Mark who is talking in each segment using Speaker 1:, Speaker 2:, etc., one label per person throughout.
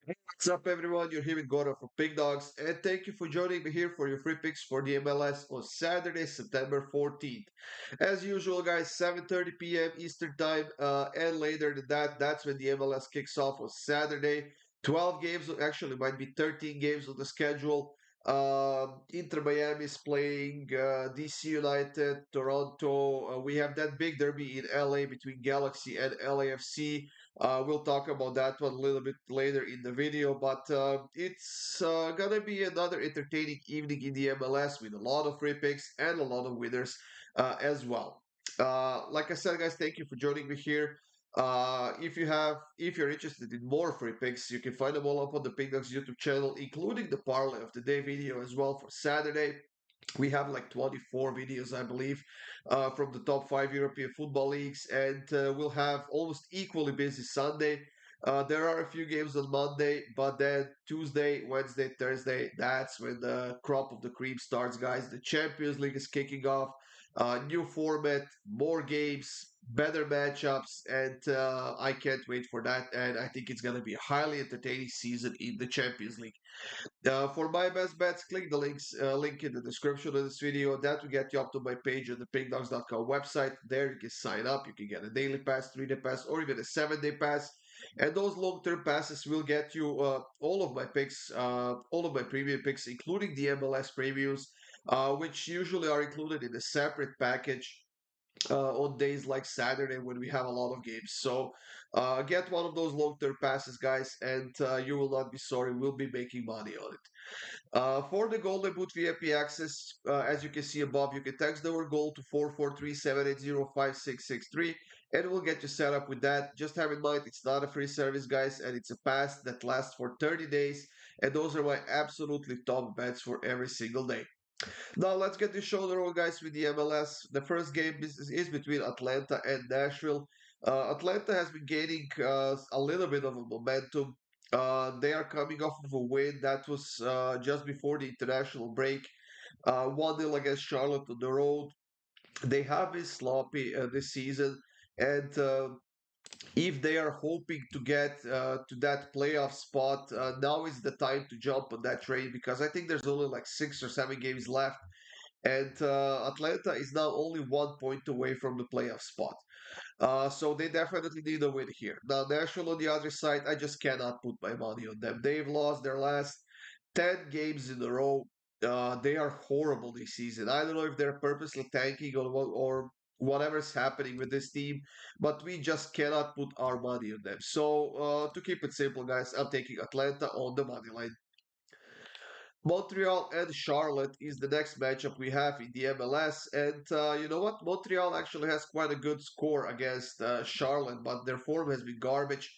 Speaker 1: What's up, everyone? You're here with Goran from Pickdawgz, and thank you for joining me here for your free picks for the MLS on Saturday, September 14th. As usual, guys, 7:30 p.m. Eastern Time, and later than that, that's when the MLS kicks off on Saturday. 12 games, actually, might be 13 games on the schedule. Inter Miami is playing DC United, Toronto. We have that big derby in LA between Galaxy and LAFC. We'll talk about that one a little bit later in the video, but it's gonna be another entertaining evening in the MLS with a lot of free picks and a lot of winners as well. Like I said, guys, thank you for joining me here. If you're interested in more free picks, you can find them all up on the Pick Dawgz YouTube channel, including the parlay of the day video as well for Saturday. We have like 24 videos, I believe, from the top five European football leagues, and we'll have almost equally busy Sunday. There are a few games on Monday, but then Tuesday, Wednesday, Thursday, that's when the crop of the cream starts, guys. The Champions League is kicking off, new format, more games, better matchups, and I can't wait for that. And I think it's going to be a highly entertaining season in the Champions League. For my best bets, click the link in the description of this video. That will get you up to my page on the pickdawgz.com website. There you can sign up. You can get a daily pass, 3-day pass, or even a 7-day pass. And those long-term passes will get you all of my picks, all of my premium picks, including the MLS previews, which usually are included in a separate package on days like Saturday when we have a lot of games. So get one of those long-term passes, guys, and you will not be sorry. We'll be making money on it. For the Golden Boot VIP access, as you can see above, you can text the word goal to 443-780-5663, and we'll get you set up with that. Just have in mind, it's not a free service, guys, and it's a pass that lasts for 30 days, and those are my absolutely top bets for every single day. Now let's get this show on the road, guys, with the MLS. The first game is between Atlanta and Nashville. Atlanta has been gaining a little bit of a momentum. They are coming off of a win that was just before the international break. 1-0 against Charlotte on the road. They have been sloppy this season, and if they are hoping to get to that playoff spot, now is the time to jump on that train because I think there's only like 6 or 7 games left, and Atlanta is now only 1 point away from the playoff spot. So they definitely need a win here. Now, Nashville on the other side, I just cannot put my money on them. They've lost their last 10 games in a row. They are horrible this season. I don't know if they're purposely tanking or whatever's happening with this team, but we just cannot put our money on them. So, to keep it simple, guys, I'm taking Atlanta on the money line. Montreal and Charlotte is the next matchup we have in the MLS. And you know what? Montreal actually has quite a good score against Charlotte, but their form has been garbage.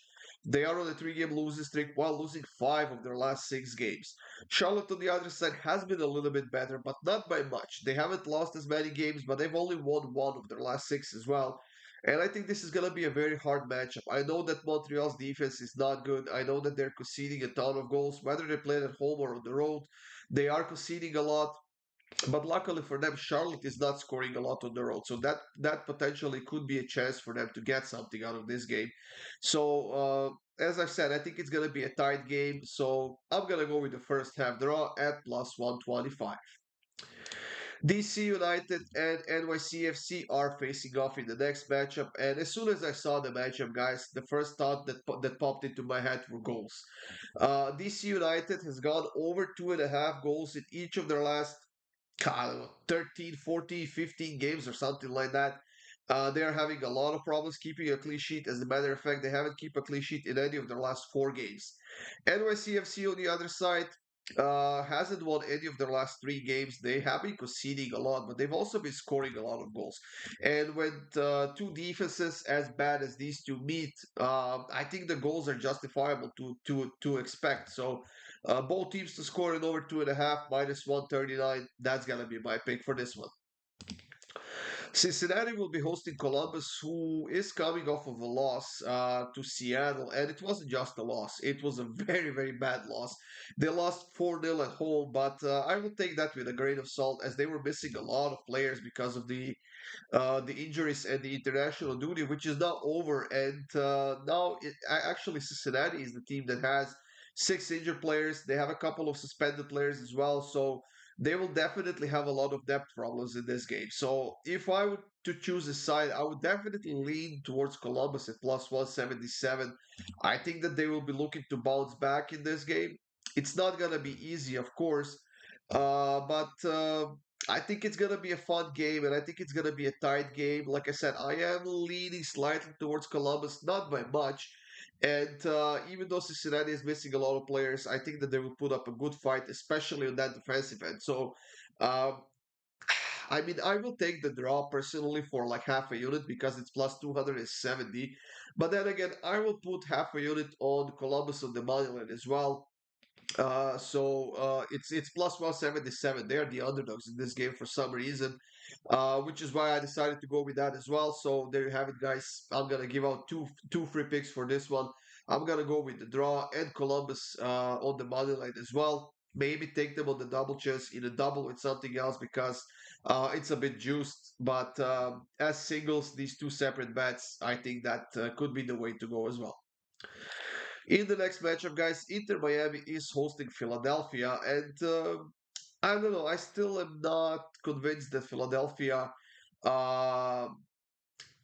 Speaker 1: They are on a 3-game losing streak while losing 5 of their last 6 games. Charlotte, on the other side, has been a little bit better, but not by much. They haven't lost as many games, but they've only won 1 of their last 6 as well. And I think this is going to be a very hard matchup. I know that Montreal's defense is not good. I know that they're conceding a ton of goals, whether they play at home or on the road. They are conceding a lot, but luckily for them, Charlotte is not scoring a lot on the road, so that potentially could be a chance for them to get something out of this game. So as I've said, I think it's gonna be a tight game. So I'm gonna go with the first half draw at plus 125. DC United and NYCFC are facing off in the next matchup, and as soon as I saw the matchup, guys, the first thought that popped into my head were goals. DC United has gone over 2.5 goals in each of their last, I don't know, 13, 14, 15 games or something like that. They are having a lot of problems keeping a clean sheet. As a matter of fact, they haven't kept a clean sheet in any of their last 4 games. NYCFC on the other side hasn't won any of their last 3 games. They have been conceding a lot, but they've also been scoring a lot of goals. And when two defenses as bad as these two meet, I think the goals are justifiable to expect. So both teams to score in over 2.5 minus 139. That's gonna be my pick for this one. Cincinnati will be hosting Columbus, who is coming off of a loss to Seattle, and it wasn't just a loss; it was a very, very bad loss. They lost 4-0 at home, but I will take that with a grain of salt, as they were missing a lot of players because of the injuries and the international duty, which is now over. And now, actually, Cincinnati is the team that has six injured players. They have a couple of suspended players as well. So they will definitely have a lot of depth problems in this game. So if I were to choose a side, I would definitely lean towards Columbus at plus 177. I think that they will be looking to bounce back in this game. It's not going to be easy, of course, but I think it's going to be a fun game, and I think it's going to be a tight game. Like I said, I am leaning slightly towards Columbus, not by much. And even though Cincinnati is missing a lot of players, I think that they will put up a good fight, especially on that defensive end. So, um, I mean, I will take the draw personally for like half a unit because it's plus 270. But then again, I will put half a unit on Columbus on the money line as well. So it's plus 177. They are the underdogs in this game for some reason, which is why I decided to go with that as well. So there you have it, guys. I'm gonna give out two free picks for this one. I'm gonna go with the draw and Columbus on the money line as well. Maybe take them on the double chance in a double with something else because it's a bit juiced. But as singles, these two separate bets, I think that could be the way to go as well. In the next matchup, guys, Inter Miami is hosting Philadelphia, and I don't know. I still am not convinced that Philadelphia uh,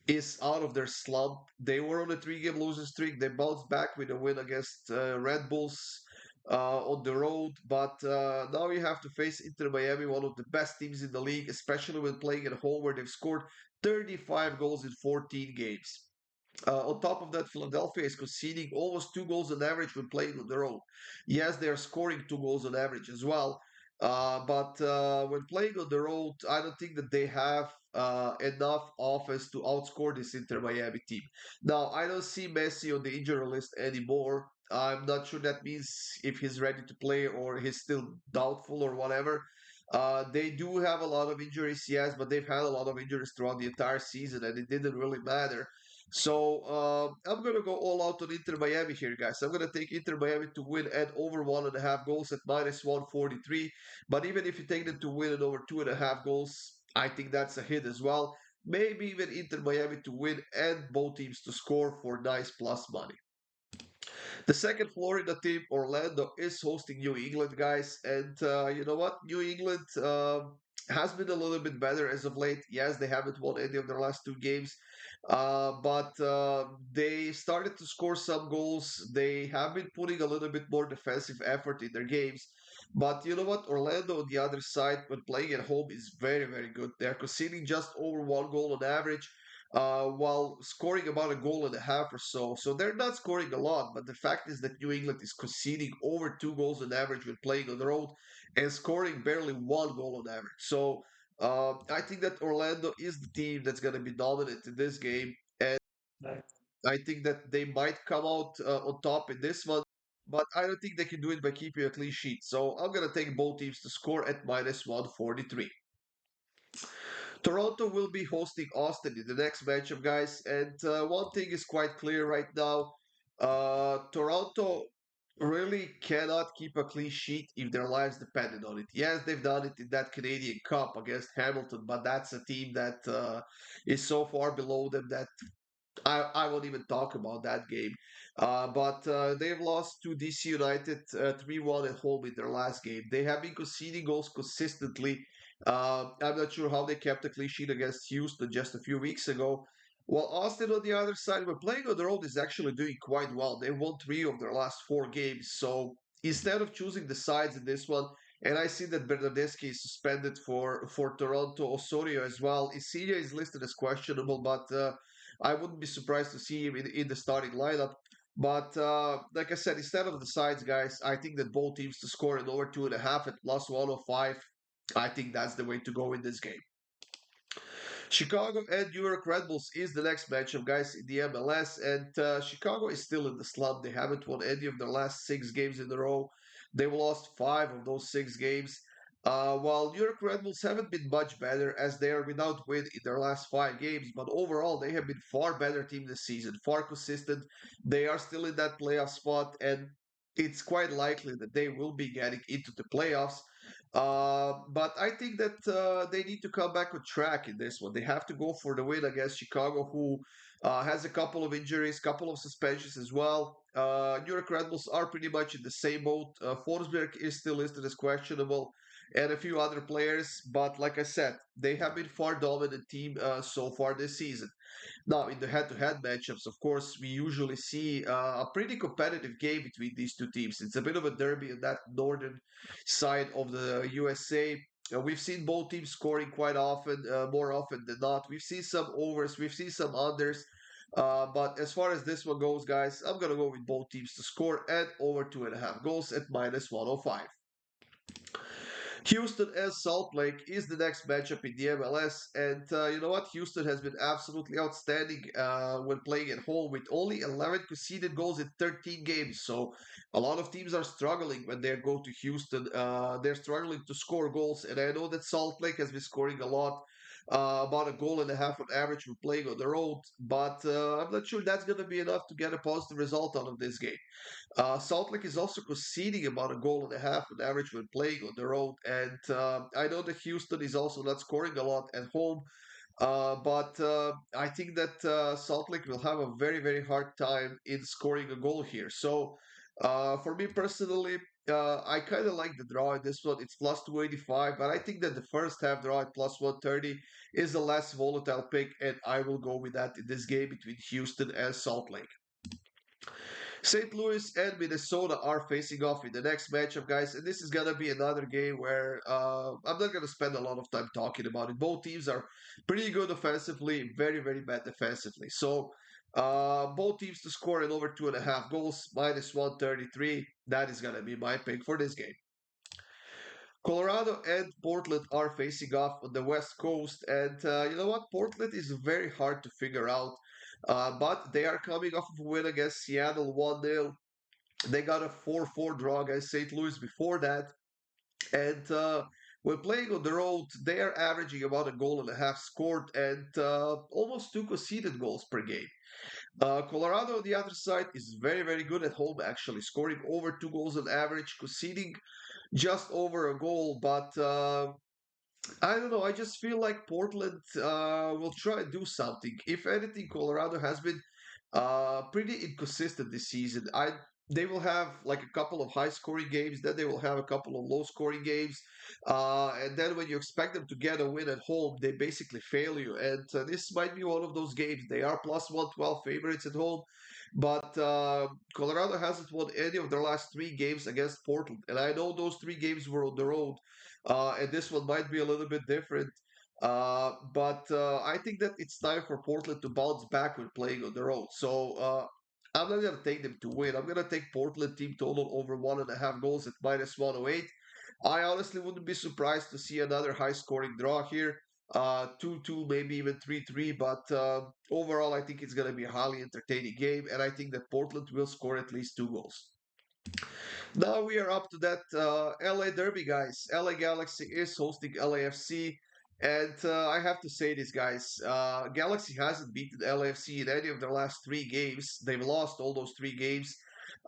Speaker 1: is out of their slump. They were on a three-game losing streak. They bounced back with a win against Red Bulls on the road, but now you have to face Inter Miami, one of the best teams in the league, especially when playing at home, where they've scored 35 goals in 14 games. On top of that, Philadelphia is conceding almost 2 goals on average when playing on the road. Yes, they are scoring 2 goals on average as well. But when playing on the road, I don't think that they have enough offense to outscore this Inter Miami team. Now, I don't see Messi on the injury list anymore. I'm not sure that means if he's ready to play or he's still doubtful or whatever. They do have a lot of injuries, yes, but they've had a lot of injuries throughout the entire season, and it didn't really matter. So I'm gonna go all out on Inter Miami here, guys. I'm gonna take Inter Miami to win and over 1.5 goals at minus 143. But even if you take them to win and over 2.5 goals, I think that's a hit as well. Maybe even Inter Miami to win and both teams to score for nice plus money. The second Florida team, Orlando, is hosting New England, guys. And you know what? New England has been a little bit better as of late. Yes, they haven't won any of their last two games, but they started to score some goals. They have been putting a little bit more defensive effort in their games. But you know what? Orlando on the other side, when playing at home, is very, very good. They're conceding just over 1 goal on average while scoring about a goal and a half or so. So they're not scoring a lot, but the fact is that New England is conceding over 2 goals on average when playing on the road and scoring barely 1 goal on average. So I think that Orlando is the team that's going to be dominant in this game. And I think that they might come out on top in this one, but I don't think they can do it by keeping a clean sheet. So I'm going to take both teams to score at minus 143. Toronto will be hosting Austin in the next matchup, guys. And one thing is quite clear right now. Toronto really cannot keep a clean sheet if their lives depended on it. Yes, they've done it in that Canadian Cup against Hamilton, but that's a team that is so far below them that I won't even talk about that game. But they've lost to DC United 3-1 at home in their last game. They have been conceding goals consistently. I'm not sure how they kept a clean sheet against Houston just a few weeks ago. While Austin on the other side, when playing on the road, is actually doing quite well. They won three of their last four games. So instead of choosing the sides in this one, and I see that Bernardeschi is suspended for Toronto, Osorio as well. Isilia is listed as questionable, but I wouldn't be surprised to see him in the starting lineup. But like I said, instead of the sides, guys, I think that both teams to score an over 2.5 at plus 105. I think that's the way to go in this game. Chicago and New York Red Bulls is the next matchup, guys, in the MLS. And Chicago is still in the slump. They haven't won any of their last 6 games in a row. They've lost 5 of those 6 games. While New York Red Bulls haven't been much better as they are without win in their last 5 games, but overall they have been far better team this season, far consistent. They are still in that playoff spot, and it's quite likely that they will be getting into the playoffs. But I think that they need to come back on track in this one. They have to go for the win against Chicago, who Has a couple of injuries, couple of suspensions as well. New York Red Bulls are pretty much in the same boat. Forsberg is still listed as questionable, and a few other players. But like I said, they have been far dominant team so far this season. Now, in the head-to-head matchups, of course, we usually see a pretty competitive game between these two teams. It's a bit of a derby in that northern side of the USA. We've seen both teams scoring quite often, more often than not. We've seen some overs, we've seen some unders. But as far as this one goes, guys, I'm going to go with both teams to score and over 2.5 goals at minus 105. Houston and Salt Lake is the next matchup in the MLS. And you know what? Houston has been absolutely outstanding when playing at home with only 11 conceded goals in 13 games. So a lot of teams are struggling when they go to Houston. They're struggling to score goals. And I know that Salt Lake has been scoring a lot. About a goal and a half on average when playing on the road, but I'm not sure that's going to be enough to get a positive result out of this game. Salt Lake is also conceding about a goal and a half on average when playing on the road. And I know that Houston is also not scoring a lot at home, but I think that Salt Lake will have a very, very hard time in scoring a goal here. So for me personally, I kind of like the draw in this one. It's plus 285, but I think that the first half draw at plus 130 is a less volatile pick, and I will go with that in this game between Houston and Salt Lake. St. Louis and Minnesota are facing off in the next matchup, guys, and this is gonna be another game where I'm not gonna spend a lot of time talking about it. Both teams are pretty good offensively, very, very bad defensively. So both teams to score in over 2.5 goals, minus 133. That is gonna be my pick for this game. Colorado and Portland are facing off on the West Coast, and you know what? Portland is very hard to figure out, but they are coming off of a win against Seattle 1-0. They got a 4-4 draw against St. Louis before that. And when playing on the road, they are averaging about a goal and a half scored and almost two conceded goals per game. Colorado on the other side is very, very good at home, actually, scoring over 2 goals on average, conceding just over a goal. But I don't know. I just feel like Portland will try and do something. If anything, Colorado has been pretty inconsistent this season. They will have like a couple of high scoring games, then they will have a couple of low scoring games, and then when you expect them to get a win at home, they basically fail you. And this might be one of those games. They are plus 112 favorites at home, but Colorado hasn't won any of their last three games against Portland, and I know those three games were on the road, and this one might be a little bit different. But I think that it's time for Portland to bounce back when playing on the road. So I'm not going to take them to win. I'm going to take Portland team total over 1.5 goals at minus 108. I honestly wouldn't be surprised to see another high scoring draw here. 2-2, maybe even 3-3. But overall, I think it's going to be a highly entertaining game. And I think that Portland will score at least 2 goals. Now we are up to that LA Derby, guys. LA Galaxy is hosting LAFC. And I have to say this, guys. Galaxy hasn't beaten LAFC in any of their last three games. They've lost all those three games.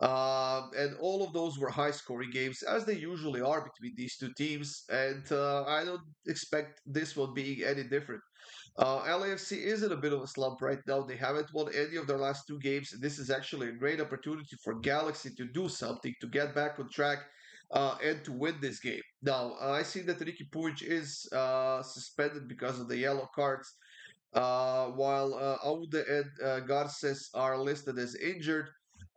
Speaker 1: And all of those were high scoring games, as they usually are between these two teams. And I don't expect this one being any different. LAFC is in a bit of a slump right now. They haven't won any of their last two games. And this is actually a great opportunity for Galaxy to do something, to get back on track, and to win this game. Now, I see that Ricky Puig is suspended because of the yellow cards, while Aude and Garces are listed as injured.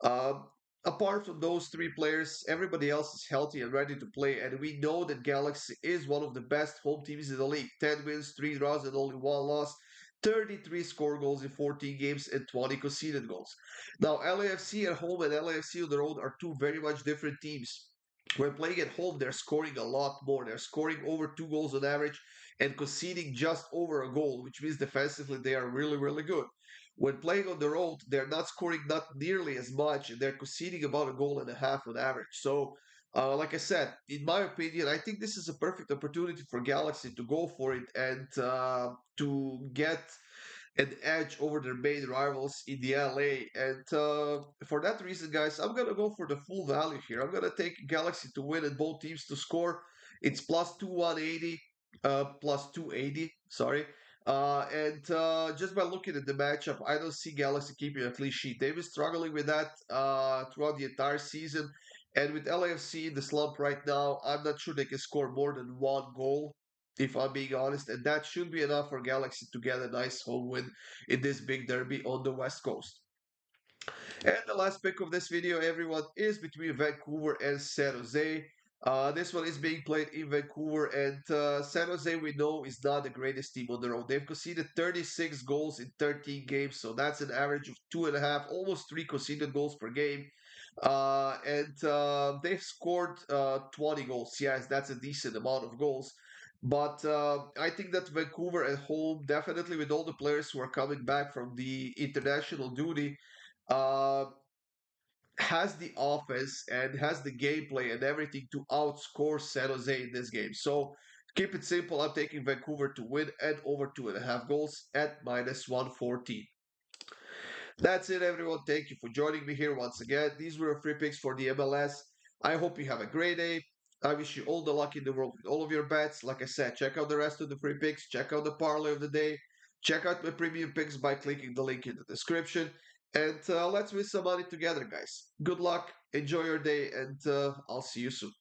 Speaker 1: Um, Apart from those three players, everybody else is healthy and ready to play, and we know that Galaxy is one of the best home teams in the league. 10 wins, 3 draws, and only 1 loss. 33 score goals in 14 games and 20 conceded goals. Now, LAFC at home and LAFC on the road are two very much different teams. When playing at home, they're scoring a lot more. They're scoring over 2 goals on average and conceding just over a goal, which means defensively they are really, really good. When playing on the road, they're not scoring not nearly as much, and they're conceding about a goal and a half on average. So, like I said, in my opinion, I think this is a perfect opportunity for Galaxy to go for it and to get an edge over their main rivals in the LA. And for that reason, guys, I'm gonna go for the full value here. I'm gonna take Galaxy to win and both teams to score. It's plus 2 180, plus 280. Sorry. And just by looking at the matchup, I don't see Galaxy keeping a clean sheet. They've been struggling with that throughout the entire season. And with LAFC in the slump right now, I'm not sure they can score more than one goal, if I'm being honest. And that should be enough for Galaxy to get a nice home win in this big derby on the West Coast. And the last pick of this video, everyone, is between Vancouver and San Jose. This one is being played in Vancouver, and San Jose, we know, is not the greatest team on their own. They've conceded 36 goals in 13 games, so that's an average of 2.5, almost three conceded goals per game. And they've scored 20 goals. Yes, that's a decent amount of goals. But I think that Vancouver at home, definitely with all the players who are coming back from the international duty, uh, has the offense and has the gameplay and everything to outscore San Jose in this game. So keep it simple. I'm taking Vancouver to win and over 2.5 goals at -114. That's it, everyone. Thank you for joining me here once again. These were free picks for the MLS. I hope you have a great day. I wish you all the luck in the world with all of your bets. Like I said, check out the rest of the free picks. Check out the parlay of the day. Check out my premium picks by clicking the link in the description. And let's win some money together, guys. Good luck. Enjoy your day, and I'll see you soon.